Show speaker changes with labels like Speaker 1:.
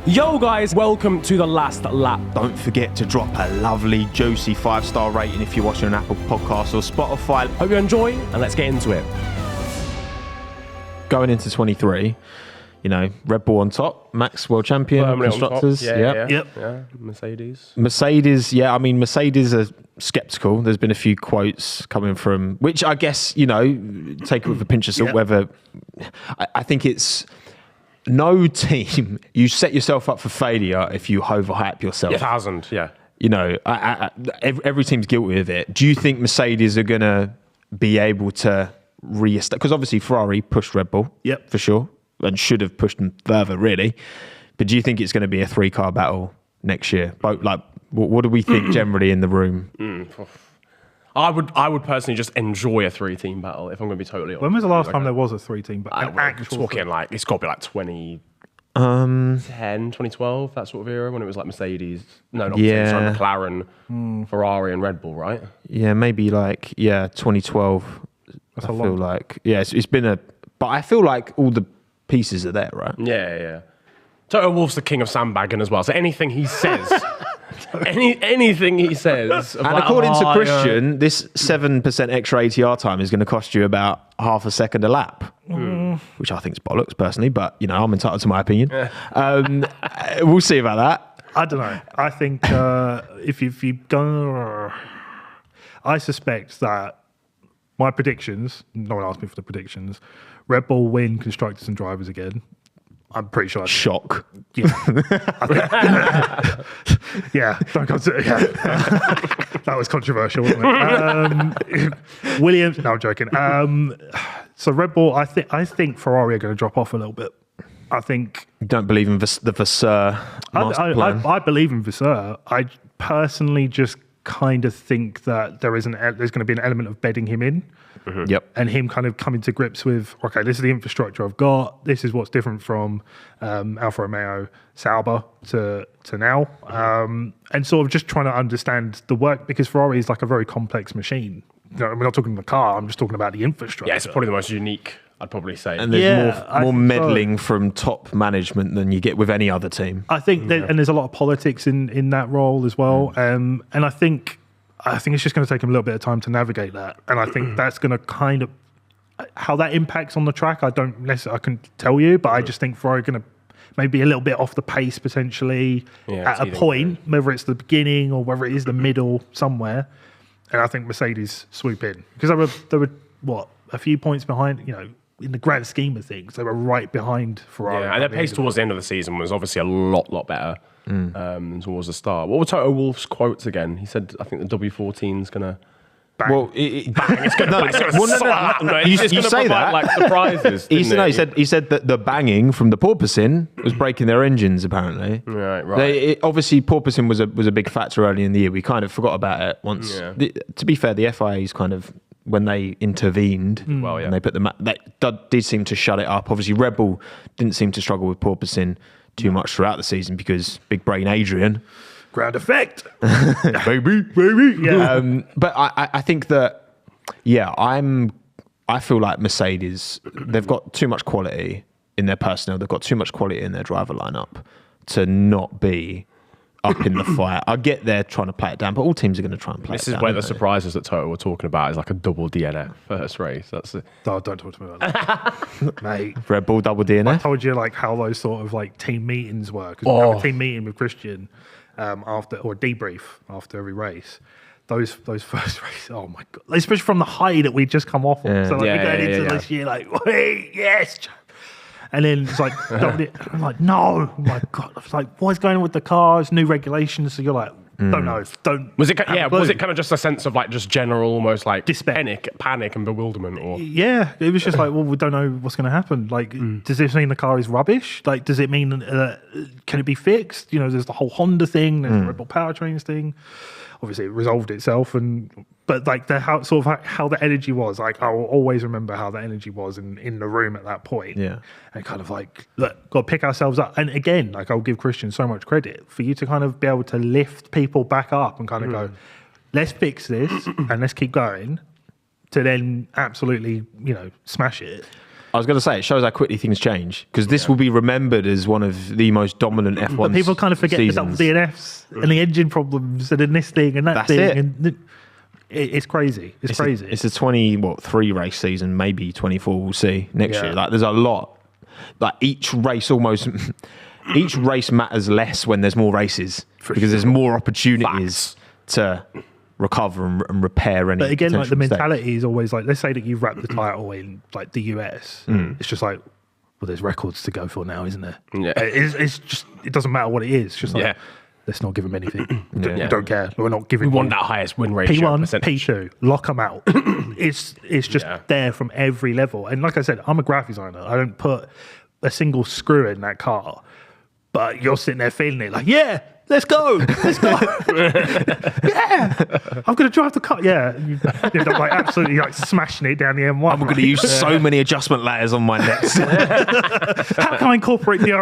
Speaker 1: Yo guys, welcome to The Last Lap. Don't forget to drop a lovely, juicy 5-star rating if you're watching on Apple Podcasts or Spotify. Hope you enjoy, and let's get into it.
Speaker 2: Going into 23, you know, Red Bull on top, Max World Champion, Constructors.
Speaker 1: Yeah. Mercedes,
Speaker 2: I mean, Mercedes are sceptical. There's been a few quotes coming from, which I guess, you know, take it with a pinch of salt, whether, I think it's, no team, you set yourself up for failure if you overhype yourself.
Speaker 1: 1,000, yeah.
Speaker 2: You know, every team's guilty of it. Do you think Mercedes are going to be able to re-establish? Because obviously Ferrari pushed Red Bull, for sure, and should have pushed them further, really. But do you think it's going to be a 3-car battle next year? Like, what do we think generally in the room?
Speaker 1: I would personally just enjoy a 3-team battle, if I'm going to be totally honest.
Speaker 3: When was the last time there was a 3-team battle?
Speaker 1: We're talking like, it's got to be like 2010, 2012, that sort of era, when it was like Mercedes. No, not Mercedes, sorry, McLaren, Ferrari and Red Bull, right?
Speaker 2: Yeah, maybe like, 2012.
Speaker 3: That's
Speaker 2: I feel like, it's been a... But I feel like all the pieces are there, right?
Speaker 1: Yeah. Toto Wolff's the king of sandbagging as well, so anything he says... anything he says.
Speaker 2: And according to Christian, this 7% extra ATR time is going to cost you about half a second a lap, which I think is bollocks personally, but you know, I'm entitled to my opinion. We'll see about that.
Speaker 3: I don't know. I think if you go, I suspect that my predictions. No one asked me for the predictions. Red Bull win constructors and drivers again. I'm pretty sure.
Speaker 2: Shock.
Speaker 3: Yeah. Don't come to it. Yeah. That was controversial, wasn't it? Williams. No, I'm joking. So Red Bull, I think Ferrari are going to drop off a little bit. I think.
Speaker 2: You don't believe in the Vasseur master plan?
Speaker 3: I believe in Vasseur. I personally just kind of think that there's going to be an element of bedding him in.
Speaker 2: Mm-hmm. Yep.
Speaker 3: And him kind of coming to grips with, okay, this is the infrastructure I've got. This is what's different from Alfa Romeo Sauber to now. And sort of just trying to understand the work, because Ferrari is like a very complex machine. You know, we're not talking the car, I'm just talking about the infrastructure.
Speaker 1: Yeah, it's probably the most unique, I'd probably say.
Speaker 2: And there's more meddling from top management than you get with any other team.
Speaker 3: I think, and there's a lot of politics in that role as well. And I think it's just going to take him a little bit of time to navigate that. And I think that's going to kind of, how that impacts on the track, I can tell you, but I just think Ferrari going to maybe a little bit off the pace potentially at a point, whether it's the beginning or whether it is the middle somewhere. And I think Mercedes swoop in, because they were what, a few points behind, you know, in the grand scheme of things, they were right behind Ferrari.
Speaker 1: Yeah, and their pace towards the end of the season was obviously a lot better than towards the start. What were Toto Wolff's quotes again? He said, I think the W14 is going to...
Speaker 2: Bang. Well,
Speaker 1: it's going to
Speaker 2: you say that
Speaker 1: like surprises.
Speaker 2: He said that the banging from the porpoising was breaking their engines. Apparently,
Speaker 1: right.
Speaker 2: Obviously, porpoising was a big factor early in the year. We kind of forgot about it once.
Speaker 1: Yeah.
Speaker 2: To be fair, the FIA's kind of, when they intervened, and they put that did seem to shut it up. Obviously, Red Bull didn't seem to struggle with porpoising too much throughout the season because big brain Adrian.
Speaker 3: Ground effect,
Speaker 2: baby.
Speaker 3: Yeah.
Speaker 2: But I think that, I feel like Mercedes, they've got too much quality in their personnel. They've got too much quality in their driver lineup to not be up in the fight. I get they're trying to play it down, but all teams are going to try and play it down.
Speaker 1: This is where the surprises that Toto were talking about is like a double DNF first race. That's it.
Speaker 3: Oh, don't talk to me about that, mate.
Speaker 2: Red Bull double DNF.
Speaker 3: I told you like how those sort of like team meetings were, because we have a team meeting with Christian after, or debrief after every race. Those first races, oh my god! Especially from the high that we'd just come off on. So like we're going into this year like, wait, yes. And then it's like, I'm like, no, oh my god! I was like, what's going on with the cars? New regulations. So you're like, don't.
Speaker 1: Was it? Yeah. Was it kind of just a sense of like just general, almost like
Speaker 3: despair,
Speaker 1: panic, and bewilderment? Or
Speaker 3: yeah, it was just like, well, we don't know what's going to happen. Like, does this mean the car is rubbish? Like, does it mean can it be fixed? You know, there's the whole Honda thing, there's the Red Bull powertrains thing. Obviously, it resolved itself, but like how the energy was. Like, I will always remember how the energy was in the room at that point.
Speaker 2: Yeah,
Speaker 3: and kind of like, look, got to pick ourselves up. And again, like, I'll give Christian so much credit for you to kind of be able to lift people back up and kind of go, let's fix this and let's keep going. To then absolutely, you know, smash it.
Speaker 2: I was going to say, it shows how quickly things change, because this will be remembered as one of the most dominant F1
Speaker 3: But people kind of forget the
Speaker 2: seasons.
Speaker 3: DNFs and the engine problems and then this thing and that
Speaker 2: That's
Speaker 3: thing.
Speaker 2: it.
Speaker 3: And it's crazy. It's crazy.
Speaker 2: It's a 3 race season, maybe 24. We'll see next year. Like, there's a lot. Like, each race matters less when there's more races, because there's more opportunities to recover and repair any.
Speaker 3: But again, like, the
Speaker 2: potential
Speaker 3: mentality
Speaker 2: mistakes.
Speaker 3: is always like, let's say that you've wrapped the title in like the US. It's just like, well, there's records to go for now, isn't there?
Speaker 1: Yeah.
Speaker 3: It's just, it doesn't matter what it is. It's just like, let's not give them anything. We don't care. We're not giving.
Speaker 1: We want that highest win ratio.
Speaker 3: P1,
Speaker 1: percentage.
Speaker 3: P2, lock them out. It's just there from every level. And like I said, I'm a graphic designer. I don't put a single screw in that car. But you're sitting there feeling it like, yeah, let's go. Yeah, I'm going to drive the car. Yeah, you end up like absolutely like smashing it down the M1.
Speaker 2: I'm going to use so many adjustment layers on my next.
Speaker 3: How can I incorporate the